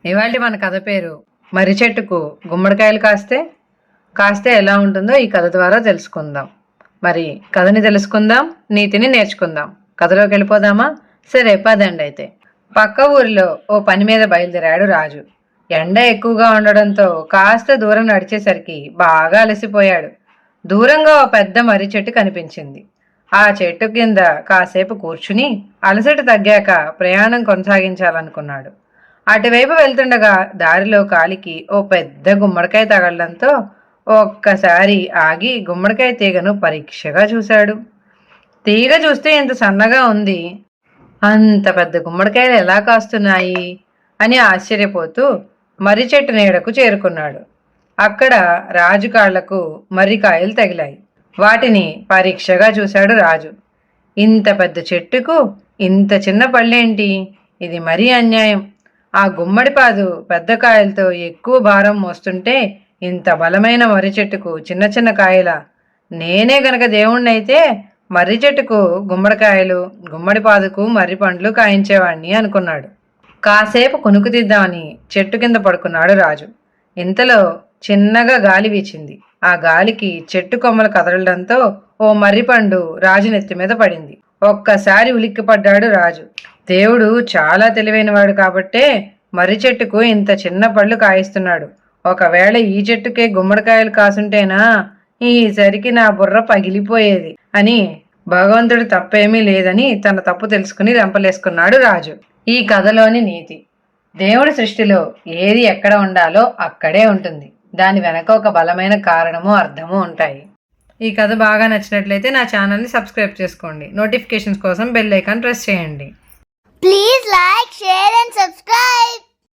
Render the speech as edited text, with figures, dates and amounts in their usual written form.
ఇవాళ మన కథ పేరు మర్రి చెట్టుకు గుమ్మడికాయలు కాస్తే ఎలా ఉంటుందో ఈ కథ ద్వారా తెలుసుకుందాం. మరి కథని తెలుసుకుందాం, నీతిని నేర్చుకుందాం. కథలోకి వెళ్ళిపోదామా? సరే పదండి. అయితే పక్క ఊరిలో ఓ పని మీద బయలుదేరాడు రాజు. ఎండ ఎక్కువగా ఉండడంతో కాస్త దూరం నడిచేసరికి బాగా అలసిపోయాడు. దూరంగా ఓ పెద్ద మర్రి చెట్టు కనిపించింది. ఆ చెట్టు కింద కాసేపు కూర్చుని అలసట తగ్గాక ప్రయాణం కొనసాగించాలనుకున్నాడు. అటువైపు వెళ్తుండగా దారిలో కాలికి ఓ పెద్ద గుమ్మడికాయ తగలడంతో ఒక్కసారి ఆగి గుమ్మడికాయ తీగను పరీక్షగా చూశాడు. తీగ చూస్తే ఇంత సన్నగా ఉంది, అంత పెద్ద గుమ్మడికాయలు ఎలా కాస్తున్నాయి అని ఆశ్చర్యపోతూ మర్రి చెట్టు నీడకు చేరుకున్నాడు. అక్కడ రాజు కాళ్లకు మర్రికాయలు తగిలాయి. వాటిని పరీక్షగా చూశాడు రాజు. ఇంత పెద్ద చెట్టుకు ఇంత చిన్న పళ్ళేంటి? ఇది మరీ అన్యాయం. ఆ గుమ్మడిపాదు పెద్ద కాయలతో ఎక్కువ భారం మోస్తుంటే ఇంత బలమైన మర్రి చెట్టుకు చిన్న చిన్న కాయల? నేనే గనక దేవుణ్ణైతే మర్రి చెట్టుకు గుమ్మడికాయలు, గుమ్మడిపాదుకు మర్రి పండ్లు కాయించేవాణ్ణి అనుకున్నాడు. కాసేపు కునుకు తీద్దామని చెట్టు కింద పడుకున్నాడు రాజు. ఇంతలో చిన్నగా గాలి వీచింది. ఆ గాలికి చెట్టు కొమ్మలు కదలడంతో ఓ మర్రిపండు రాజు నెత్తి మీద పడింది. ఒక్కసారి ఉలిక్కిపడ్డాడు రాజు. దేవుడు చాలా తెలివైనవాడు కాబట్టే మర్రి చెట్టుకు ఇంత చిన్న పళ్ళు కాయిస్తున్నాడు. ఒకవేళ ఈ చెట్టుకే గుమ్మడికాయలు కాసుంటేనా ఈసరికి నా బుర్ర పగిలిపోయేది అని భగవంతుడు తప్పేమీ లేదని తన తప్పు తెలుసుకుని రంపలేసుకున్నాడు రాజు. ఈ కథలోని నీతి: దేవుడి సృష్టిలో ఏది ఎక్కడ ఉండాలో అక్కడే ఉంటుంది. దాని వెనక ఒక బలమైన కారణము, అర్థము ఉంటాయి. ఈ కథ బాగా నచ్చినట్లయితే నా ఛానల్ని సబ్స్క్రైబ్ చేసుకోండి. నోటిఫికేషన్స్ కోసం బెల్ ఐకాన్ ప్రెస్ చేయండి. Please like, share and subscribe.